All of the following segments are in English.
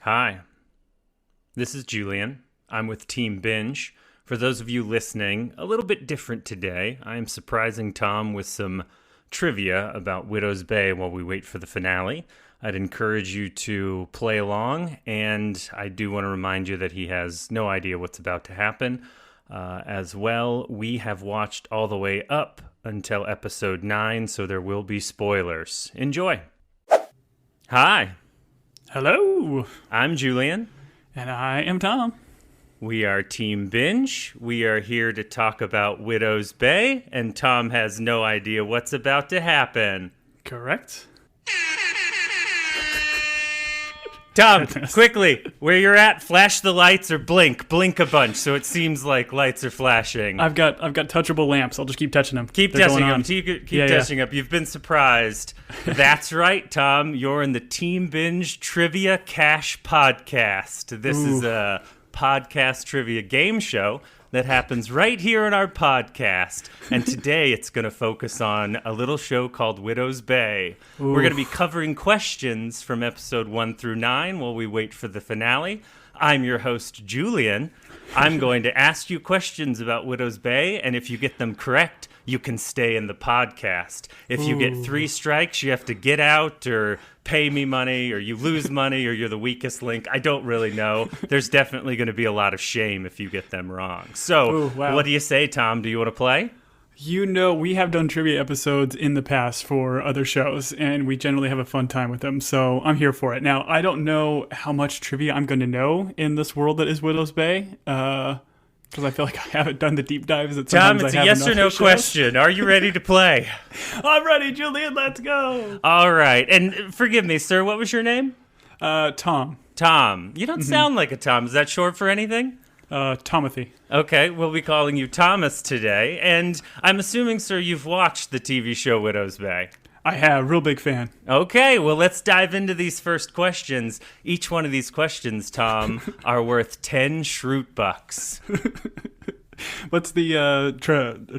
Hi, this is Julian. I'm with Team Binge. For those of you listening, a little bit different today. I am surprising Tom with some trivia about Widow's Bay while we wait for the finale. I'd encourage you to play along, and I do want to remind you that he has no idea what's about to happen. As well, we have watched all the way up until episode 9, so there will be spoilers. Enjoy! Hi! Hello! I'm Julian. And I am Tom. We are Team Binge. We are here to talk about Widow's Bay, and Tom has no idea what's about to happen. Correct. Tom, quickly, where you're at, flash the lights or blink a bunch so it seems like lights are flashing. I've got touchable lamps. I'll just keep touching them. Keep touching them. Keep touching them. You've been surprised. That's right, Tom. You're in the Team Binge Trivia Cash Podcast. This is a podcast trivia game show that happens right here in our podcast. And today it's going to focus on a little show called Widow's Bay. We're going to be covering questions from episode 1 through 9 while we wait for the finale. I'm your host, Julian. I'm going to ask you questions about Widow's Bay, and if you get them correct, you can stay in the podcast. If you get 3 strikes, you have to get out or pay me money, or you lose money, or you're the weakest link. I don't really know. There's definitely going to be a lot of shame if you get them wrong. So, What do you say, Tom? Do you want to play? You know, we have done trivia episodes in the past for other shows, and we generally have a fun time with them, so I'm here for it. Now, I don't know how much trivia I'm going to know in this world that is Widow's Bay, because I feel like I haven't done the deep dives that sometimes Tom, it's I have a yes or no question. Are you ready to play? I'm ready, Julian. Let's go. All right. And forgive me, sir. What was your name? Tom. Tom. You don't sound like a Tom. Is that short for anything? Tomothy. Okay, we'll be calling you Thomas today. And I'm assuming, sir, you've watched the TV show Widow's Bay. I have. Real big fan. Okay, well, let's dive into these first questions. Each one of these questions, Tom, are worth 10 Shroot bucks. What's the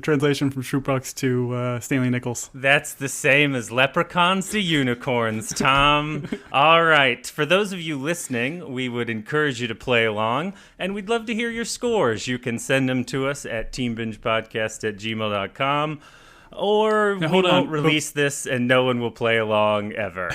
translation from Shroot bucks to Stanley Nichols? That's the same as leprechauns to unicorns, Tom. All right, for those of you listening, we would encourage you to play along, and we'd love to hear your scores. You can send them to us at teambingepodcast@gmail.com. Or we won't release this and no one will play along ever.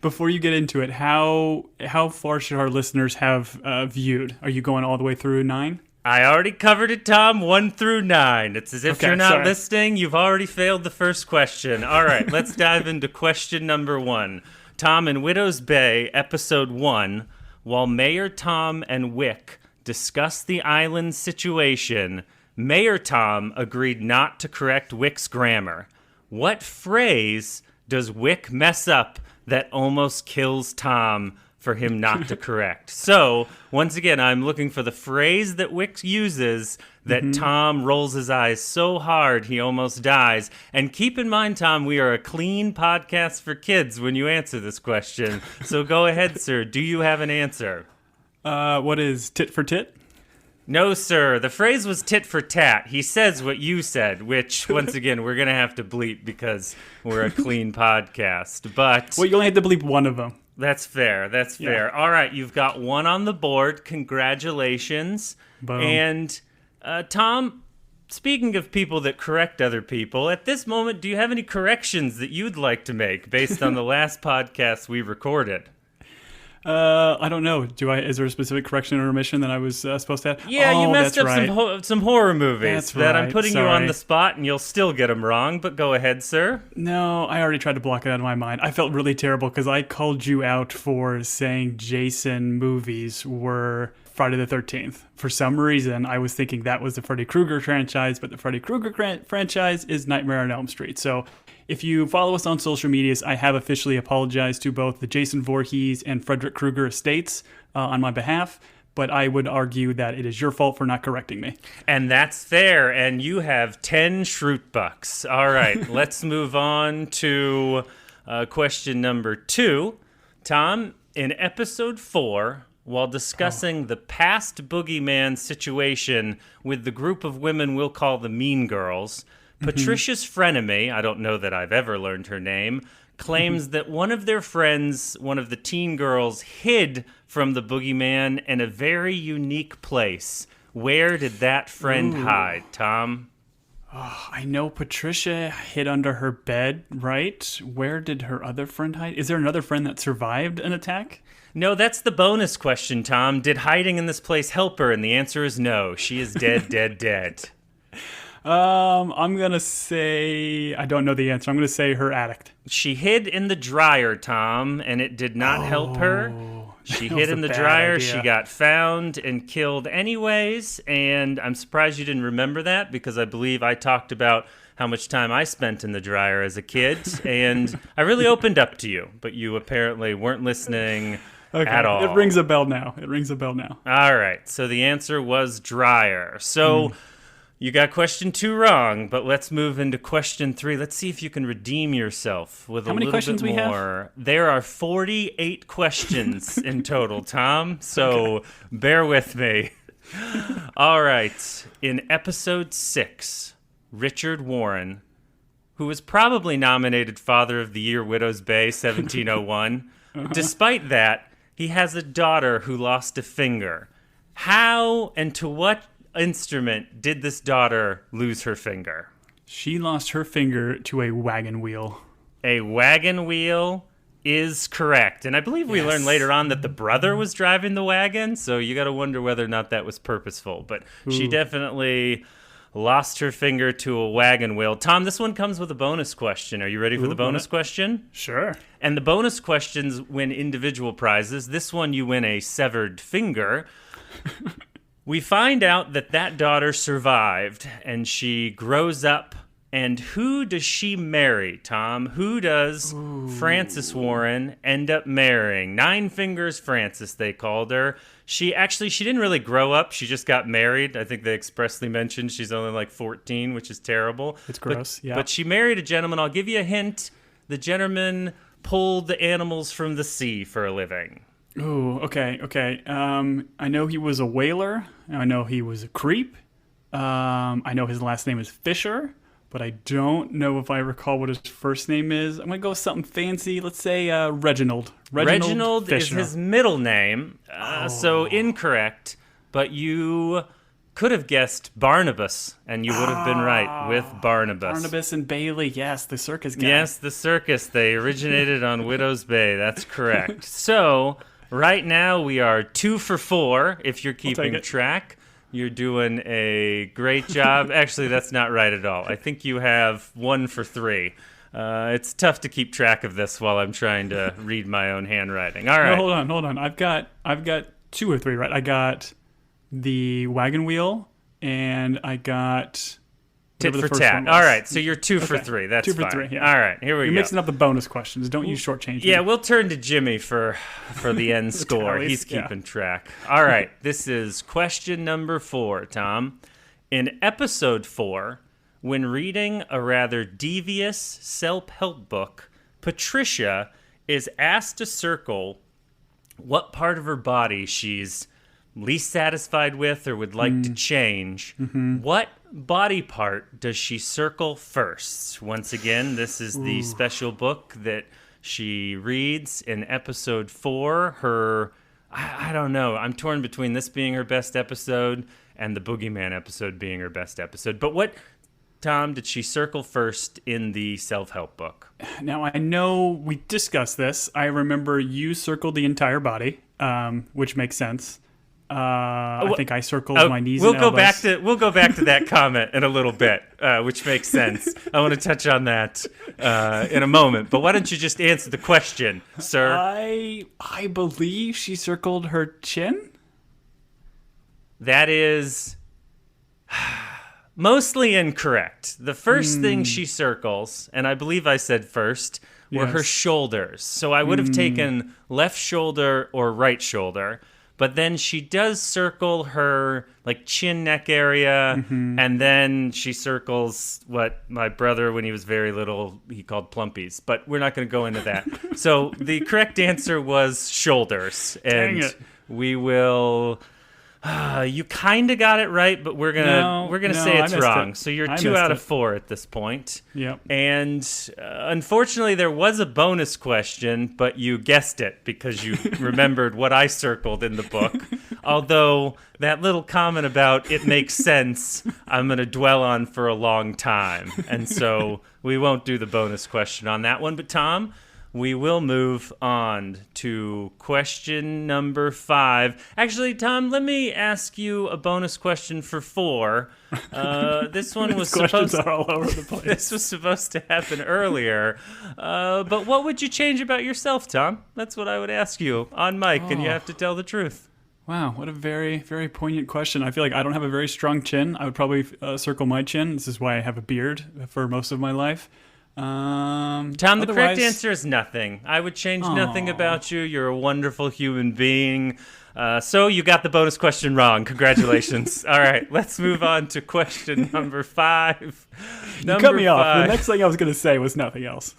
Before you get into it, how far should our listeners have viewed? Are you going all the way through 9? I already covered it, Tom, 1 through 9. It's as if you're not listening. You've already failed the first question. All right, let's dive into question number 1. Tom, in Widow's Bay, episode 1, while Mayor Tom and Wick discuss the island situation, Mayor Tom agreed not to correct Wick's grammar. What phrase does Wick mess up that almost kills Tom for him not to correct? So, once again, I'm looking for the phrase that Wick uses that Tom rolls his eyes so hard he almost dies. And keep in mind, Tom, we are a clean podcast for kids when you answer this question. So go ahead, sir. Do you have an answer? What is tit for tit? No, sir. The phrase was tit for tat. He says what you said, which, once again, we're going to have to bleep because we're a clean podcast. But well, you only have to bleep one of them. That's fair. That's fair. Yeah. All right, you've got 1 on the board. Congratulations. Boom. And, Tom, speaking of people that correct other people, at this moment, do you have any corrections that you'd like to make based on the last podcast we recorded? I don't know. Is there a specific correction or omission that I was supposed to have? Yeah, you messed up some horror movies that I'm putting you on the spot, and you'll still get them wrong, but go ahead, sir. No, I already tried to block it out of my mind. I felt really terrible because I called you out for saying Jason movies were Friday the 13th. For some reason, I was thinking that was the Freddy Krueger franchise, but the Freddy Krueger franchise is Nightmare on Elm Street. So if you follow us on social medias, I have officially apologized to both the Jason Voorhees and Frederick Krueger estates on my behalf, but I would argue that it is your fault for not correcting me. And that's fair, and you have 10 Shroot bucks. All right, let's move on to question number 2. Tom, in episode 4, while discussing the past boogeyman situation with the group of women we'll call the Mean Girls, Patricia's frenemy, I don't know that I've ever learned her name, claims that one of their friends, one of the teen girls, hid from the boogeyman in a very unique place. Where did that friend hide, Tom? Oh, I know Patricia hid under her bed, right? Where did her other friend hide? Is there another friend that survived an attack? No, that's the bonus question, Tom. Did hiding in this place help her? And the answer is no. She is dead, dead, dead. I'm going to say... I don't know the answer. I'm going to say her attic. She hid in the dryer, Tom, and it did not help her. She hid in the dryer. Idea. She got found and killed anyways. And I'm surprised you didn't remember that because I believe I talked about how much time I spent in the dryer as a kid. And I really opened up to you, but you apparently weren't listening at all. It rings a bell now. All right. So the answer was dryer. So... You got question 2 wrong, but let's move into question 3. Let's see if you can redeem yourself with a little bit more. There are 48 questions in total, Tom, so bear with me. All right. In episode 6, Richard Warren, who was probably nominated Father of the Year, Widow's Bay, 1701, despite that, he has a daughter who lost a finger. How and to what instrument did this daughter lose her finger? She lost her finger to a wagon wheel. A wagon wheel is correct. And I believe we learned later on that the brother was driving the wagon, so you got to wonder whether or not that was purposeful. But she definitely lost her finger to a wagon wheel. Tom, this one comes with a bonus question. Are you ready for the bonus question? Sure. And the bonus questions win individual prizes. This one you win a severed finger. We find out that daughter survived, and she grows up. And who does she marry, Tom? Who does Frances Warren end up marrying? 9 Fingers Frances, they called her. She didn't really grow up. She just got married. I think they expressly mentioned she's only like 14, which is terrible. It's gross, yeah. But she married a gentleman. I'll give you a hint. The gentleman pulled the animals from the sea for a living. Ooh, okay. I know he was a whaler. I know he was a creep. I know his last name is Fisher, but I don't know if I recall what his first name is. I'm going to go with something fancy. Let's say Reginald. Reginald is Fisher. his middle name, so incorrect, but you could have guessed Barnabas, and you would have been right with Barnabas. Barnabas and Bailey, yes, the circus guy. Yes, the circus. They originated on Widow's Bay. That's correct. So... right now, we are 2 for 4, if you're keeping track. You're doing a great job. Actually, that's not right at all. I think you have 1 for 3. It's tough to keep track of this while I'm trying to read my own handwriting. All right. No, hold on. I've got 2 or 3, right? I got the wagon wheel, and I got... tit for tat. All right, so you're 2 for 3. That's 2 for fine. 3, yeah. All right, here we go. You're mixing up the bonus questions. Don't you shortchange me. Yeah, we'll turn to Jimmy for the end score. He's keeping track. All right, this is question number 4, Tom. In episode 4, when reading a rather devious self-help book, Patricia is asked to circle what part of her body she's least satisfied with or would like to change. What body part does she circle first? Once again, this is the special book that she reads in episode 4. I don't know. I'm torn between this being her best episode and the Boogeyman episode being her best episode. But what, Tom, did she circle first in the self-help book? Now, I know we discussed this. I remember you circled the entire body, which makes sense. I think I circled my knees and elbows. We'll go back to that comment in a little bit, which makes sense. I want to touch on that in a moment. But why don't you just answer the question, sir? I believe she circled her chin. That is mostly incorrect. The first thing she circles, and I believe I said first, were her shoulders. So I would have taken left shoulder or right shoulder. But then she does circle her chin neck area, and then she circles what my brother, when he was very little, he called plumpies. But we're not going to go into that. So the correct answer was shoulders. And we will You kind of got it right, but we're gonna say it's wrong. So you're 2 out of 4 at this point. Yep. And unfortunately, there was a bonus question, but you guessed it because you remembered what I circled in the book. Although that little comment about it makes sense, I'm gonna dwell on for a long time, and so we won't do the bonus question on that one. But Tom, we will move on to question number 5. Actually, Tom, let me ask you a bonus question for 4. This one was questions are all over the place. This was supposed to happen earlier. But what would you change about yourself, Tom? That's what I would ask you on mic, and you have to tell the truth. Wow, what a very, very poignant question. I feel like I don't have a very strong chin. I would probably circle my chin. This is why I have a beard for most of my life. Tom, the correct answer is nothing. I would change nothing about you. You're a wonderful human being. So you got the bonus question wrong. Congratulations. All right, let's move on to question number 5. You cut me off. The next thing I was going to say was nothing else.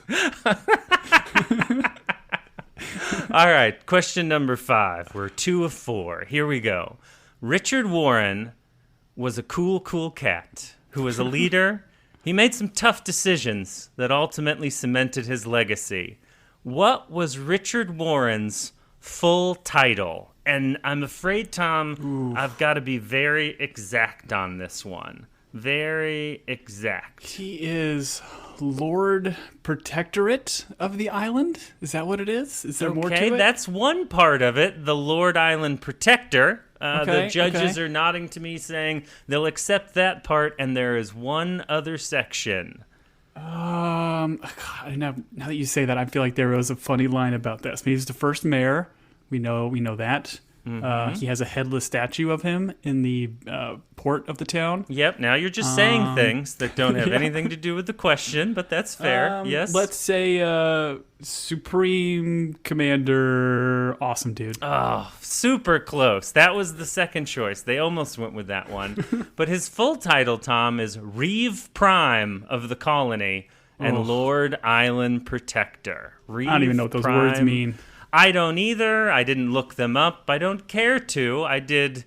All right, question number 5. We're 2 of 4. Here we go. Richard Warren was a cool cat who was a leader. He made some tough decisions that ultimately cemented his legacy. What was Richard Warren's full title? And I'm afraid, Tom, I've got to be very exact on this one. Very exact. He is Lord Protectorate of the island? Is that what it is? Is there more to it? Okay, that's one part of it. The Lord Island Protector. The judges are nodding to me saying they'll accept that part, and there is one other section. Now that you say that, I feel like there was a funny line about this. He's the first mayor. We know that. Mm-hmm. He has a headless statue of him in the port of the town. Yep, now you're just saying things that don't have anything to do with the question, but that's fair, yes. Let's say Supreme Commander Awesome Dude. Oh, super close. That was the second choice. They almost went with that one. But his full title, Tom, is Reeve Prime of the Colony and Lord Island Protector. Reeve I don't even know what those words mean. I don't either. I didn't look them up. I don't care to. I did.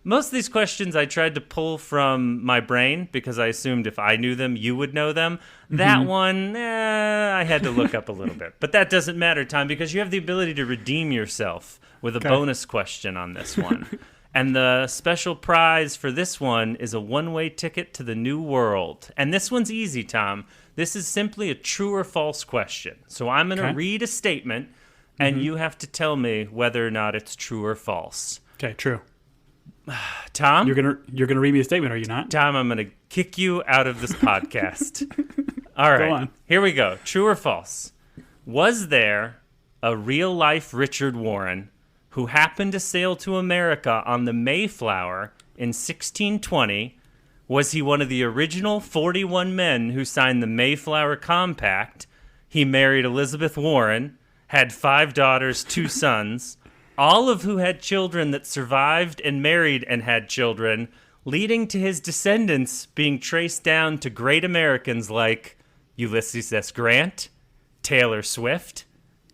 Most of these questions I tried to pull from my brain because I assumed if I knew them, you would know them. Mm-hmm. That one, I had to look up a little bit. But that doesn't matter, Tom, because you have the ability to redeem yourself with a bonus question on this one. And the special prize for this one is a one-way ticket to the New World. And this one's easy, Tom. This is simply a true or false question. So I'm going to read a statement, and you have to tell me whether or not it's true or false. Okay, true. Tom? You're gonna read me a statement, are you not? Tom, I'm going to kick you out of this podcast. All right, go on. Here we go. True or false? Was there a real-life Richard Warren who happened to sail to America on the Mayflower in 1620? Was he one of the original 41 men who signed the Mayflower Compact? He married Elizabeth Warren, had 5 daughters, 2 sons, all of who had children that survived and married and had children, leading to his descendants being traced down to great Americans like Ulysses S. Grant, Taylor Swift,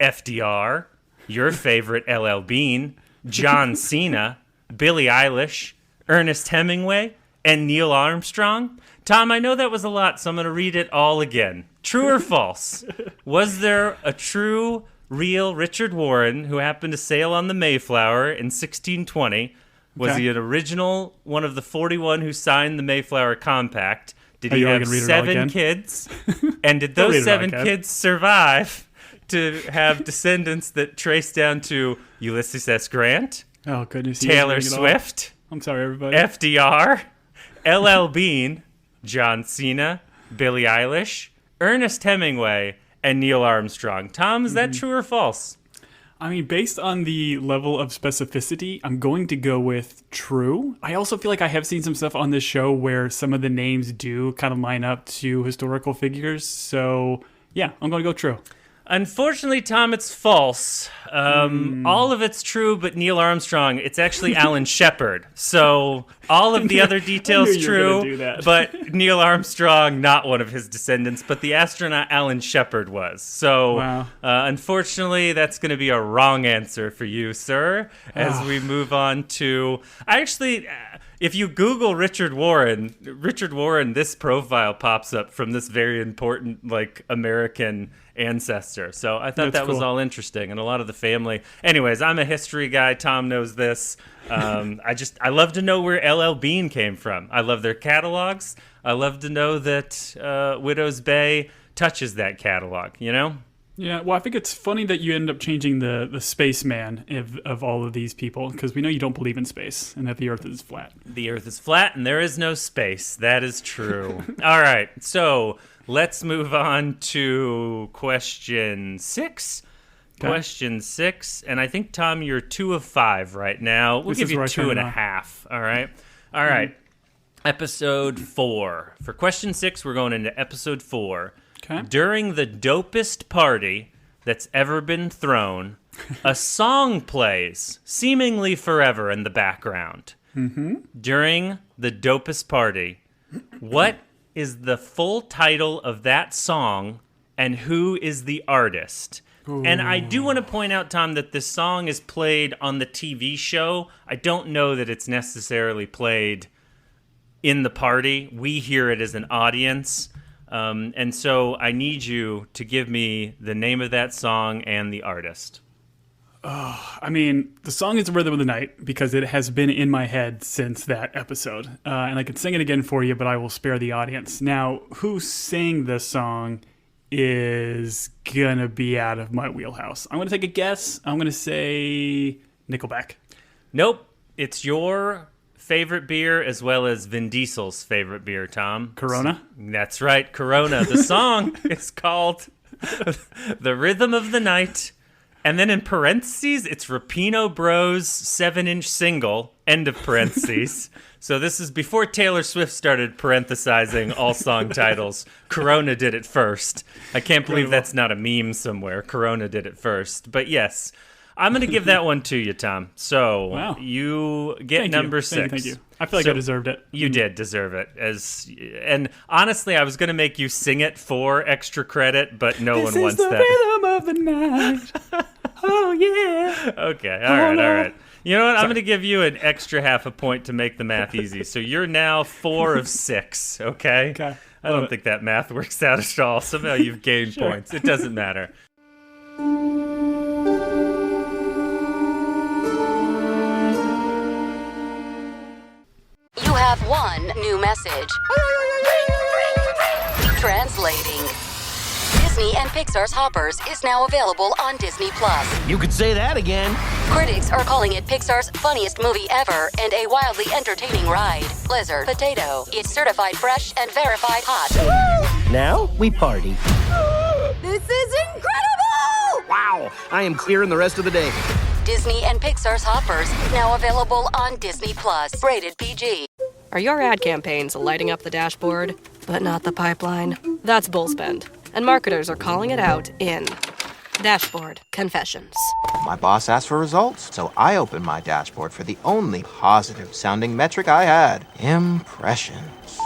FDR, your favorite LL Bean, John Cena, Billie Eilish, Ernest Hemingway, and Neil Armstrong? Tom, I know that was a lot, so I'm going to read it all again. True or false? Was there a true, real Richard Warren who happened to sail on the Mayflower in 1620? Was he an original one of the 41 who signed the Mayflower Compact? Did he have 7 kids? And did those 7 kids survive to have descendants that trace down to Ulysses S. Grant? Oh, goodness. Taylor Swift? I'm sorry, everybody. FDR? LL Bean? John Cena? Billie Eilish? Ernest Hemingway? And Neil Armstrong. Tom, is that true or false? I mean, based on the level of specificity, I'm going to go with true. I also feel like I have seen some stuff on this show where some of the names do kind of line up to historical figures. So, yeah, I'm going to go true. Unfortunately, Tom, it's false. All of it's true, but Neil Armstrong, it's actually Alan Shepard. So all of the other details true, but Neil Armstrong, not one of his descendants, but the astronaut Alan Shepard was. So unfortunately, that's going to be a wrong answer for you, sir, as we move on to... If you Google Richard Warren, this profile pops up from this very important, American ancestor. So I thought that was all interesting, and a lot of the family. Anyways, I'm a history guy. Tom knows this. I love to know where LL Bean came from. I love their catalogs. I love to know that Widow's Bay touches that catalog, you know? Yeah, well, I think it's funny that you end up changing the spaceman of all of these people, because we know you don't believe in space and that the Earth is flat. The Earth is flat and there is no space. That is true. All right, so let's move on to question 6. Okay. Question 6, and I think, Tom, you're 2 of 5 right now. We'll give you 2.5. All right? All right. Episode 4. For question 6, we're going into episode 4. Okay. During the dopest party that's ever been thrown, a song plays, seemingly forever in the background. Mm-hmm. During the dopest party, what is the full title of that song, and who is the artist? Ooh. And I do want to point out, Tom, that this song is played on the TV show. I don't know that it's necessarily played in the party. We hear it as an audience. And so I need you to give me the name of that song and the artist. I mean, the song is The Rhythm of the Night because it has been in my head since that episode. And I can sing it again for you, but I will spare the audience. Now, who sang this song is going to be out of my wheelhouse. I'm going to take a guess. I'm going to say Nickelback. Nope. It's your favorite beer as well as Vin Diesel's favorite beer, Tom. Corona? That's right, Corona. The song is called The Rhythm of the Night. And then in parentheses, it's Rapino Bros' 7-inch single, end of parentheses. So this is before Taylor Swift started parenthesizing all song titles. Corona did it first. I can't believe that's not a meme somewhere. Corona did it first. But yes, I'm going to give that one to you, Tom. So you get number 6. Thank you. I feel like I deserved it. You did deserve it. And honestly, I was going to make you sing it for extra credit, but no one wants that. This is the rhythm of the night. Oh, yeah. Okay. All right. You know what? I'm going to give you an extra half a point to make the math easy. So you're now 4 of 6, okay? Okay. I don't think that math works out at all. Somehow you've gained points. It doesn't matter. You have one new message. Translating. Disney and Pixar's Hoppers is now available on Disney+. You could say that again. Critics are calling it Pixar's funniest movie ever and a wildly entertaining ride. Blizzard Potato. It's certified fresh and verified hot. Now we party. This is incredible! Wow, I am clearing the rest of the day. Disney and Pixar's Hoppers, now available on Disney+. Rated PG. Are your ad campaigns lighting up the dashboard, but not the pipeline? That's bull spend. And marketers are calling it out in Dashboard Confessions. My boss asked for results, so I opened my dashboard for the only positive-sounding metric I had. Impressions.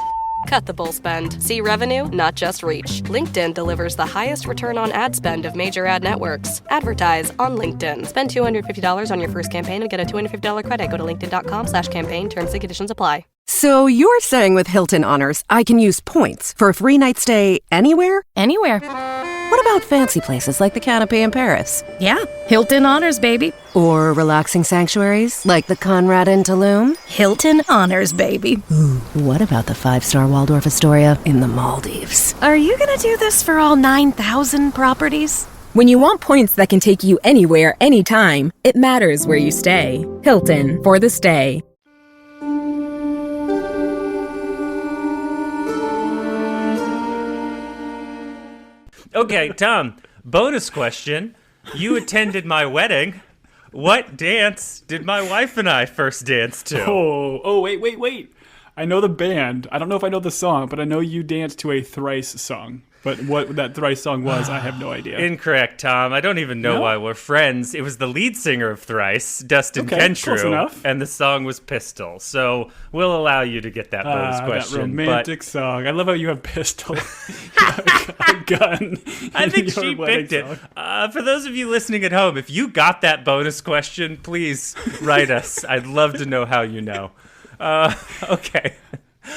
Cut the bull spend. See revenue, not just reach. LinkedIn delivers the highest return on ad spend of major ad networks. Advertise on LinkedIn. Spend $250 on your first campaign and get a $250 credit. Go to linkedin.com/campaign. Terms and conditions apply. So you're saying with Hilton Honors, I can use points for a free night stay anywhere? Anywhere. What about fancy places like the Canopy in Paris? Yeah, Hilton Honors, baby. Or relaxing sanctuaries like the Conrad in Tulum? Hilton Honors, baby. Ooh, what about the 5-star Waldorf Astoria in the Maldives? Are you gonna do this for all 9,000 properties? When you want points that can take you anywhere, anytime, it matters where you stay. Hilton, for the stay. Okay, Tom, bonus question. You attended my wedding. What dance did my wife and I first dance to? Oh, wait. I know the band. I don't know if I know the song, but I know you danced to a Thrice song. But what that Thrice song was, I have no idea. Incorrect, Tom. I don't even know why we're friends. It was the lead singer of Thrice, Dustin Kensrue, close enough. And the song was Pistol. So we'll allow you to get that bonus question. That romantic song. I love how you have Pistol, a gun. I think she picked it. For those of you listening at home, if you got that bonus question, please write us. I'd love to know how you know. Okay.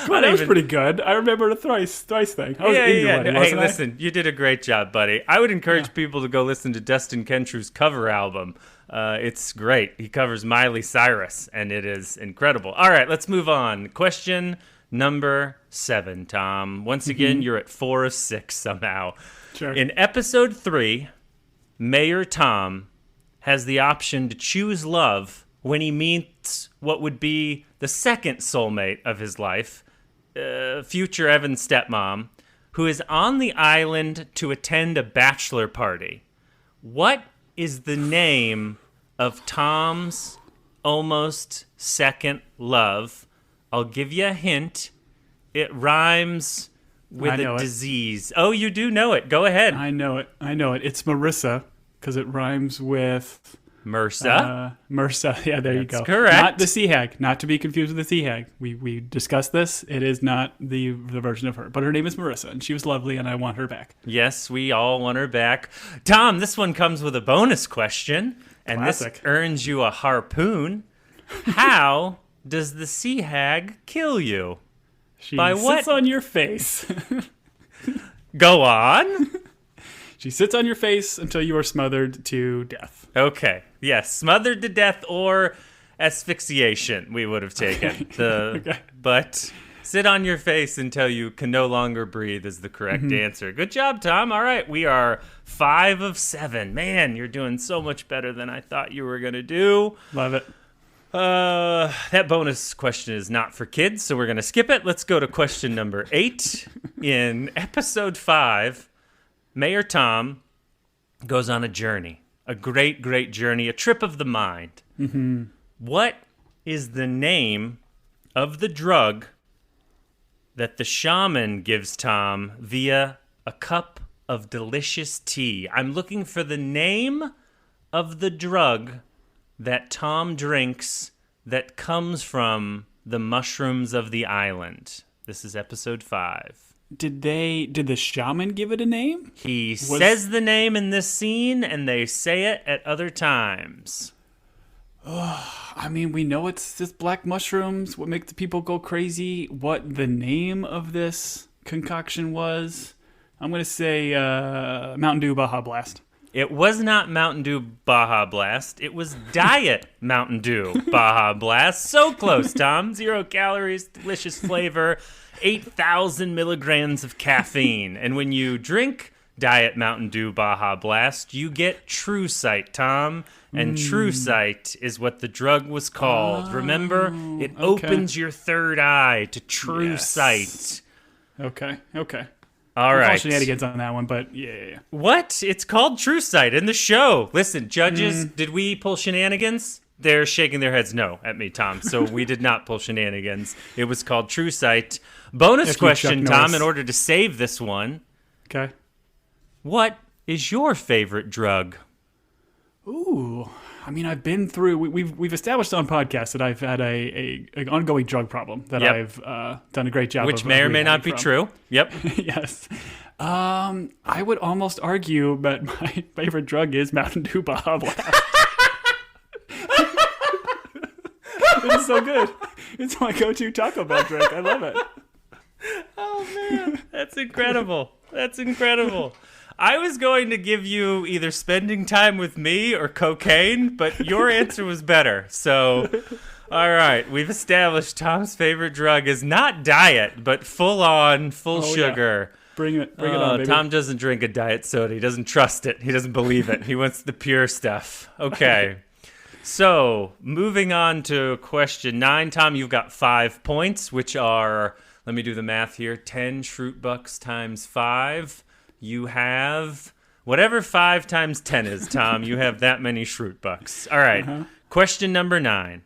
Well, that was pretty good. I remember the thrice thing. I was in your wedding, wasn't I? Listen, you did a great job, buddy. I would encourage people to go listen to Dustin Kensrue's cover album. It's great. He covers Miley Cyrus, and it is incredible. All right, let's move on. Question number 7, Tom. Once again, you're at 4 of 6 somehow. Sure. In episode 3, Mayor Tom has the option to choose love when he meets what would be the second soulmate of his life, future Evan's stepmom, who is on the island to attend a bachelor party. What is the name of Tom's almost second love? I'll give you a hint. It rhymes with a disease. Oh, you do know it. Go ahead. I know it. It's Marissa, because it rhymes with... MRSA? MRSA, yeah, there you go. That's correct. Not the sea hag, not to be confused with the sea hag. We discussed this. It is not the version of her, but her name is Marissa, and she was lovely, and I want her back. Yes, we all want her back. Tom, this one comes with a bonus question, and Classic. This earns you a harpoon. How does the sea hag kill you? She By sits what? on your face. Go on. She sits on your face until you are smothered to death. Okay. Yes, smothered to death or asphyxiation we would have taken. Okay. But sit on your face until you can no longer breathe is the correct answer. Good job, Tom. All right, we are 5 of 7. Man, you're doing so much better than I thought you were going to do. Love it. That bonus question is not for kids, so we're going to skip it. Let's go to question number 8. In episode 5, Mayor Tom goes on a journey, a great, great journey, a trip of the mind. Mm-hmm. What is the name of the drug that the shaman gives Tom via a cup of delicious tea? I'm looking for the name of the drug that Tom drinks that comes from the mushrooms of the island. This is episode 5. Did the shaman give it a name? He says the name in this scene, and they say it at other times. I mean, we know it's just black mushrooms. What makes the people go crazy? What the name of this concoction was? I'm going to say Mountain Dew Baja Blast. It was not Mountain Dew Baja Blast. It was Diet Mountain Dew Baja Blast. So close, Tom. 0 calories, delicious flavor, 8,000 milligrams of caffeine. And when you drink Diet Mountain Dew Baja Blast, you get True Sight, Tom. And True Sight is what the drug was called. Remember? It opens your third eye to True Sight. Okay. All right. Call shenanigans on that one, but yeah. What? It's called True Sight in the show. Listen, judges, did we pull shenanigans? They're shaking their heads no at me, Tom. So we did not pull shenanigans. It was called True Sight. Bonus question, Tom, in order to save this one. Okay. What is your favorite drug? Ooh, I mean, I've been through. We've established on podcasts that I've had a ongoing drug problem that I've done a great job. Which may or may not be true. Yep. Yes. I would almost argue that my favorite drug is Mountain Dew Baja Blast. It's so good. It's my go-to Taco Bell drink. I love it. Oh man, that's incredible. That's incredible. I was going to give you either spending time with me or cocaine, but your answer was better. So, all right, we've established Tom's favorite drug is not diet, but full sugar. Yeah. Bring it on, baby. Tom doesn't drink a diet soda. He doesn't trust it. He doesn't believe it. He wants the pure stuff. Okay. So, moving on to question 9. Tom, you've got 5 points, which are, let me do the math here, 10 Shroot Bucks times 5. You have whatever 5 times 10 is, Tom. You have that many Shroot Bucks. All right. Question number 9.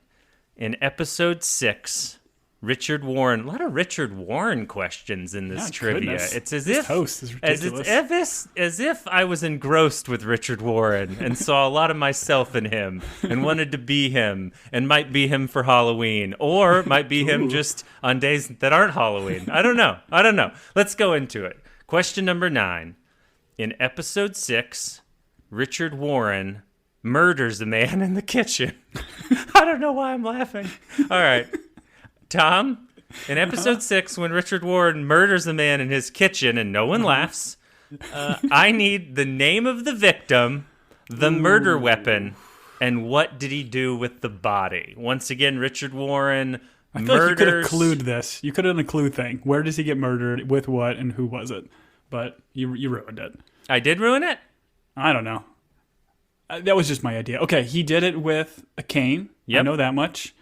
In episode 6, Richard Warren. A lot of Richard Warren questions in this trivia. Goodness. It's as This if host is ridiculous. as if I was engrossed with Richard Warren and saw a lot of myself in him and wanted to be him and might be him for Halloween or might be him just on days that aren't Halloween. I don't know. Let's go into it. Question number 9. In episode 6, Richard Warren murders a man in the kitchen. I don't know why I'm laughing. All right. Tom, in episode 6, when Richard Warren murders a man in his kitchen and no one laughs, I need the name of the victim, the murder weapon, and what did he do with the body. Once again, Richard Warren I feel like you could murders... include this. You could have include thing. Where does he get murdered, with what, and who was it? But you ruined it. I did ruin it? I don't know. That was just my idea. Okay, he did it with a cane. Yep. I know that much.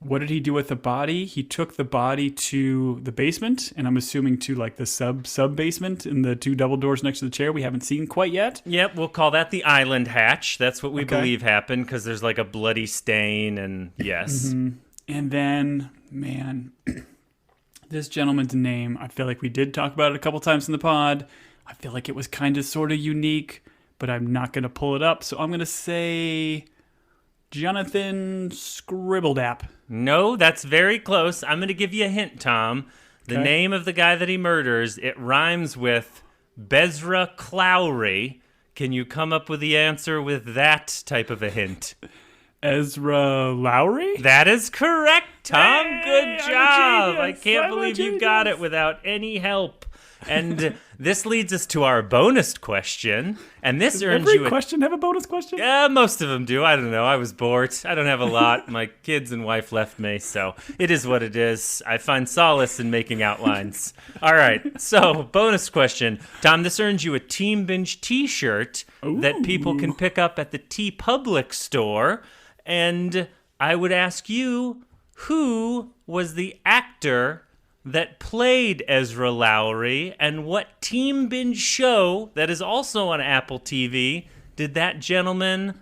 What did he do with the body? He took the body to the basement, and I'm assuming to like the sub basement in the 2 double doors next to the chair we haven't seen quite yet. Yep, we'll call that the island hatch. That's what we believe happened because there's like a bloody stain and yes. Mm-hmm. And then, man, this gentleman's name, I feel like we did talk about it a couple times in the pod. I feel like it was kind of sort of unique, but I'm not going to pull it up. So I'm going to say Jonathan Scribbledap. No, that's very close. I'm going to give you a hint, Tom. The name of the guy that he murders, it rhymes with Bezra Clowry. Can you come up with the answer with that type of a hint? Ezra Lowry? That is correct, Tom. Hey, Good job. I can't I'm a believe you genius. got it without any help. And this leads us to our bonus question. And this earns Every you a... question have a bonus question? Yeah, most of them do. I don't know. I was bored. I don't have a lot. My kids and wife left me, so it is what it is. I find solace in making outlines. All right, so bonus question. Tom, this earns you a Team Binge t-shirt that people can pick up at the T Public store. And I would ask you, who was the actor that played Ezra Lowry, and what Team Binge show that is also on Apple TV did that gentleman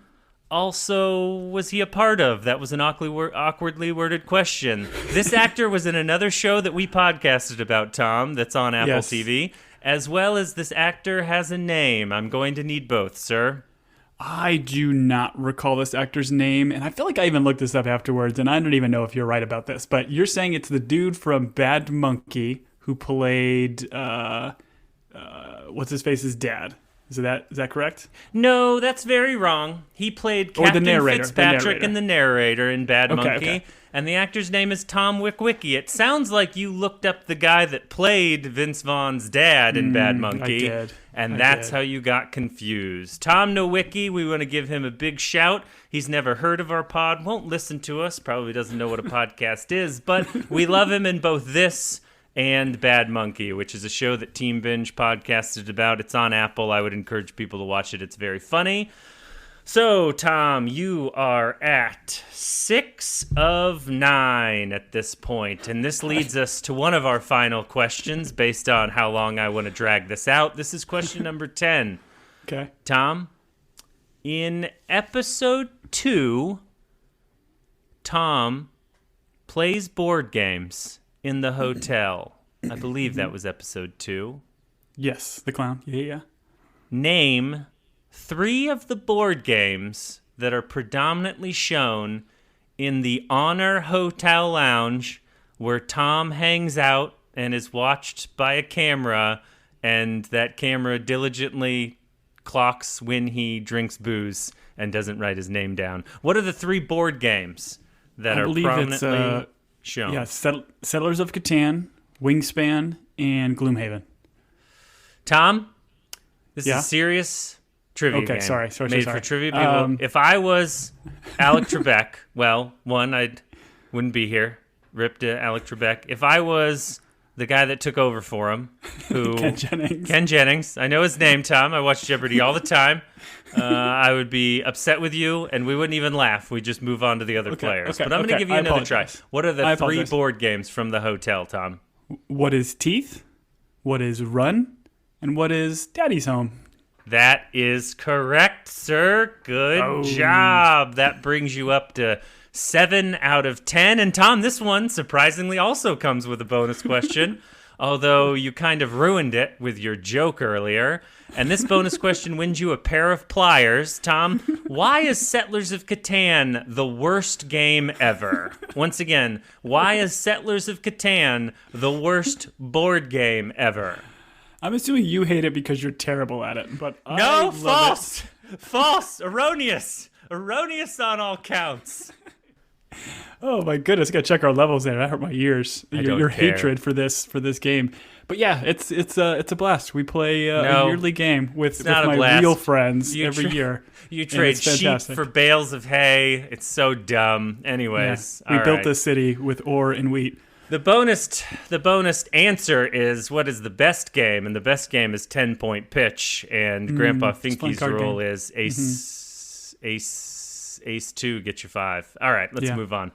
was he a part of? That was an awkwardly worded question. This actor was in another show that we podcasted about, Tom, that's on Apple TV, as well as this actor has a name. I'm going to need both, sir. I do not recall this actor's name, and I feel like I even looked this up afterwards, and I don't even know if you're right about this, but you're saying it's the dude from Bad Monkey who played, what's-his-face's dad. Is that correct? No, that's very wrong. He played Captain Fitzpatrick and the narrator in Bad Monkey. And the actor's name is Tom Witwicky. It sounds like you looked up the guy that played Vince Vaughn's dad in Bad Monkey. I did. And that's how you got confused. Tom Nowicki, we want to give him a big shout. He's never heard of our pod, won't listen to us, probably doesn't know what a podcast is, but we love him in both this and Bad Monkey, which is a show that Team Binge podcasted about. It's on Apple. I would encourage people to watch it. It's very funny. So, Tom, you are at 6 of 9 at this point, and this leads us to one of our final questions based on how long I want to drag this out. This is question number 10. Okay. Tom, in episode 2, Tom plays board games in the hotel. I believe that was episode 2. Yes, the clown. Yeah. Name 3 of the board games that are predominantly shown in the Honor Hotel Lounge where Tom hangs out and is watched by a camera, and that camera diligently clocks when he drinks booze and doesn't write his name down. What are the 3 board games that are prominently shown? Yeah, Settlers of Catan, Wingspan, and Gloomhaven. Tom, this is serious trivia game. Sorry. Made for trivia people. If I was Alec Trebek, well, one, I wouldn't be here. Rip to Alec Trebek. If I was the guy that took over for him, who Ken Jennings. I know his name, Tom. I watch Jeopardy all the time. I would be upset with you, and we wouldn't even laugh. We'd just move on to the other players. But I'm going to give you another try. What are the 3 board games from the hotel, Tom? What is Teeth? What is Run? And what is Daddy's Home? That is correct, sir. Good job. That brings you up to 7 out of 10. And Tom, this one surprisingly also comes with a bonus question, although you kind of ruined it with your joke earlier. And this bonus question wins you a pair of pliers. Tom, why is Settlers of Catan the worst game ever? Once again, why is Settlers of Catan the worst board game ever? I'm assuming you hate it because you're terrible at it, but I No, love false. it. False. Erroneous. Erroneous on all counts. Oh my goodness, I gotta check our levels there. That hurt my ears. Your hatred for this game. But yeah, it's a blast. We play a yearly game with my real friends every year. You trade sheep for bales of hay. It's so dumb. Anyways, we built this city with ore and wheat. The bonus answer is what is the best game, and the best game is 10-point pitch. And Grandpa Finky's rule is ace 2, get you 5. All right, let's move on.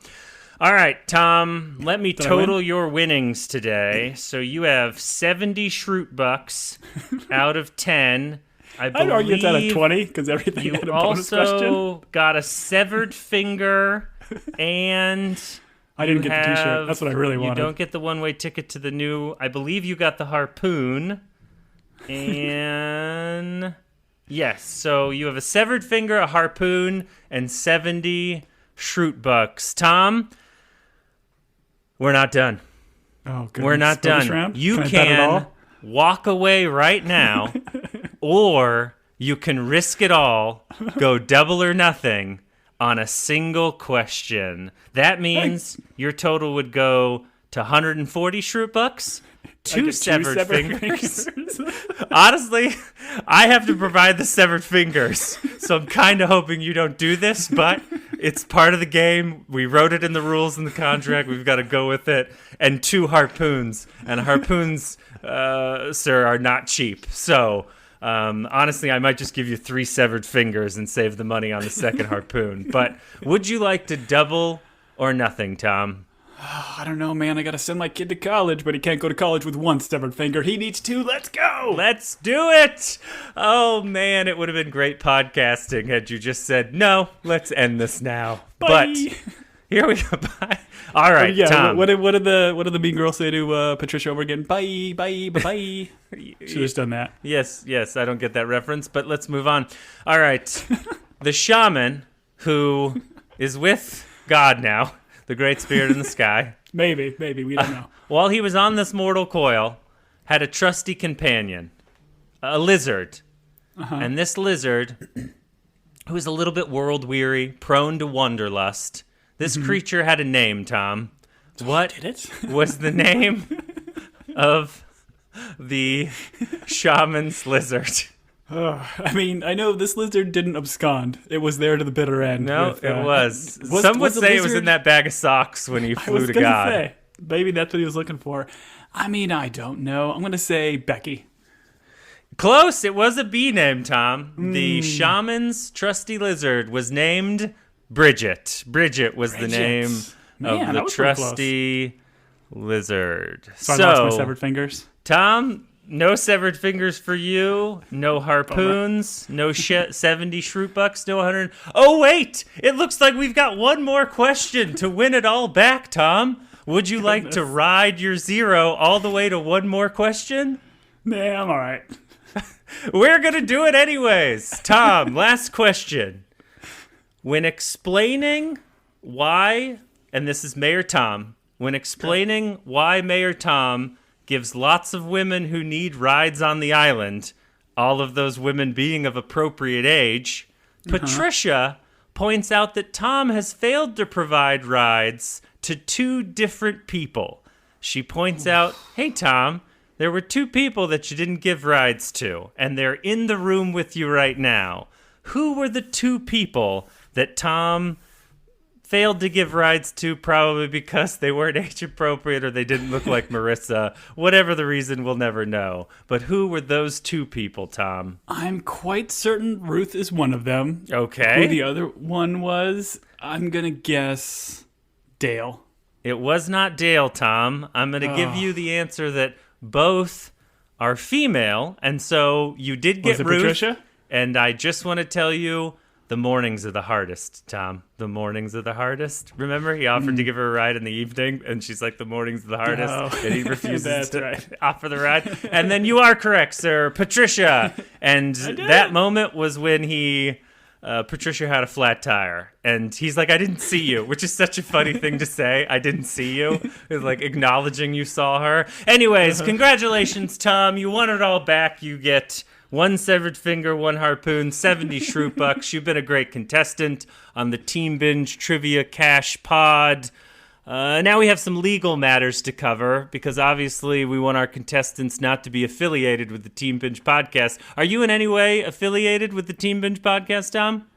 All right, Tom, let me total your winnings today. So you have 70 Shroot Bucks out of 10. I'd argue it's out of 20 because everything had a bonus question. You also got a severed finger, and I didn't get the T-shirt. That's what I really wanted. You don't get the one-way ticket to the new. I believe you got the harpoon, and yes. So you have a severed finger, a harpoon, and 70 Shroot Bucks. Tom, we're not done. Oh, goodness. We're not done. Round? You can walk away right now, or you can risk it all, go double or nothing on a single question. That means your total would go to 140 Shroot Bucks, two severed fingers. Honestly, I have to provide the severed fingers, so I'm kind of hoping you don't do this, but it's part of the game. We wrote it in the rules in the contract. We've got to go with it. And 2 harpoons. And harpoons, sir, are not cheap. So, honestly, I might just give you 3 severed fingers and save the money on the second harpoon. But would you like to double or nothing, Tom? I don't know, man. I got to send my kid to college, but he can't go to college with 1 severed finger. He needs 2. Let's go. Let's do it. Oh, man, it would have been great podcasting had you just said, no, let's end this now. Bye. But here we go. Bye. All right, Tom. What did the mean girl say to Patricia over again? Bye, bye, bye, bye. Should have done that. Yes, I don't get that reference, but let's move on. All right. The shaman who is with God now, the great spirit in the sky. Maybe, we don't know. While he was on this mortal coil, had a trusty companion, a lizard. And this lizard, who was a little bit world-weary, prone to wanderlust, this creature had a name, Tom. What was the name of the shaman's lizard? I mean, I know this lizard didn't abscond. It was there to the bitter end. No, it was. Some would say it was in that bag of socks when he flew to God. Say, maybe that's what he was looking for. I mean, I don't know. I'm going to say Becky. Close. It was a bee name, Tom. The shaman's trusty lizard was named Bridget. Bridget was the name of the trusty lizard. So I lost my severed fingers. Tom, no severed fingers for you. No harpoons. No 70 Shroot Bucks. No 100. Oh, wait. It looks like we've got one more question to win it all back, Tom. Would you like to ride your 0 all the way to one more question? Nah, I'm all right. We're going to do it anyways. Tom, last question. When explaining why, and this is Mayor Tom, when explaining why Mayor Tom gives lots of women who need rides on the island, all of those women being of appropriate age, Patricia points out that Tom has failed to provide rides to 2 different people. She points out, hey, Tom, there were 2 people that you didn't give rides to, and they're in the room with you right now. Who were the 2 people that Tom failed to give rides to, probably because they weren't age appropriate or they didn't look like Marissa? Whatever the reason, we'll never know. But who were those 2 people, Tom? I'm quite certain Ruth is one of them. Okay. Who the other one was, I'm going to guess Dale. It was not Dale, Tom. I'm going to give you the answer that both are female, and so you did get Ruth. Patricia? And I just want to tell you, The mornings are the hardest, Tom. The mornings are the hardest. Remember, he offered to give her a ride in the evening, and she's like, the morning's are the hardest, and he refuses to offer the ride. And then you are correct, sir, Patricia. And that moment was when Patricia had a flat tire, and he's like, I didn't see you, which is such a funny thing to say. I didn't see you. It's like acknowledging you saw her. Anyways, congratulations, Tom. You won it all back. You get 1 severed finger, 1 harpoon, 70 shroot bucks. You've been a great contestant on the Team Binge Trivia Cash Pod. Now we have some legal matters to cover, because obviously we want our contestants not to be affiliated with the Team Binge podcast. Are you in any way affiliated with the Team Binge podcast, Tom?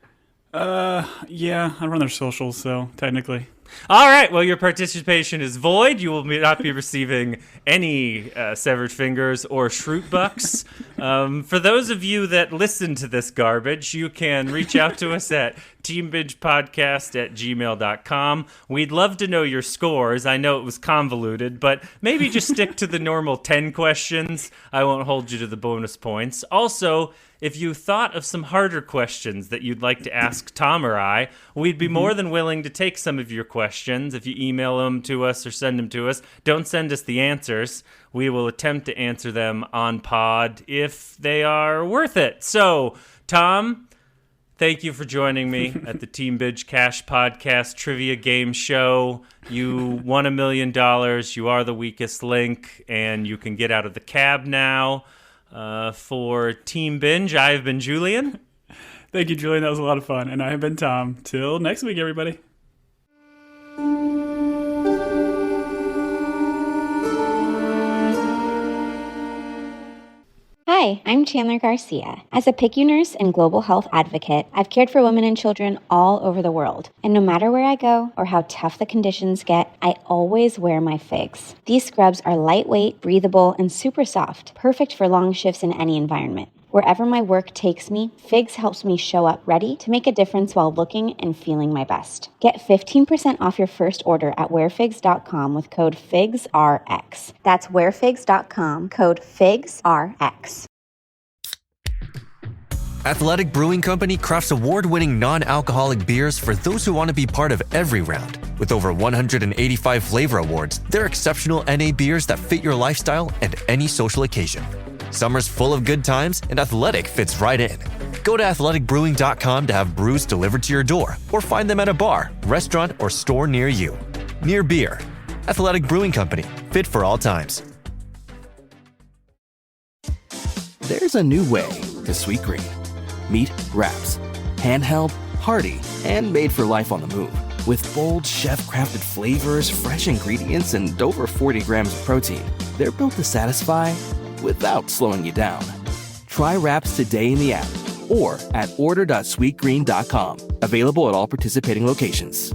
Yeah, I run their socials, so technically. All right, well, your participation is void. You will not be receiving any severed fingers or shroot bucks. For those of you that listen to this garbage, you can reach out to us at teambingepodcast@gmail.com. We'd love to know your scores. I know it was convoluted, but maybe just stick to the normal 10 questions. I won't hold you to the bonus points. Also, if you thought of some harder questions that you'd like to ask Tom or I, we'd be more than willing to take some of your questions. If you email them to us or send them to us, don't send us the answers. We will attempt to answer them on pod if they are worth it. So, Tom, thank you for joining me at the Team Binge Cash Podcast Trivia Game Show. You won $1 million. You are the weakest link, and you can get out of the cab now. For Team Binge, I have been Julian. Thank you, Julian. That was a lot of fun. And I have been Tom. Till next week, everybody. Hi, I'm Chandler Garcia. As a PICU nurse and global health advocate, I've cared for women and children all over the world. And no matter where I go or how tough the conditions get, I always wear my FIGS. These scrubs are lightweight, breathable, and super soft, perfect for long shifts in any environment. Wherever my work takes me, FIGS helps me show up ready to make a difference while looking and feeling my best. Get 15% off your first order at wearfigs.com with code FIGSRX. That's wearfigs.com, code FIGSRX. Athletic Brewing Company crafts award-winning non-alcoholic beers for those who want to be part of every round. With over 185 flavor awards, they're exceptional NA beers that fit your lifestyle and any social occasion. Summer's full of good times, and Athletic fits right in. Go to athleticbrewing.com to have brews delivered to your door, or find them at a bar, restaurant, or store near you. Near beer. Athletic Brewing Company. Fit for all times. There's a new way to sweet green. Meet Wraps. Handheld, hearty, and made for life on the move. With bold, chef-crafted flavors, fresh ingredients, and over 40 grams of protein, they're built to satisfy without slowing you down. Try Wraps today in the app or at order.sweetgreen.com. Available at all participating locations.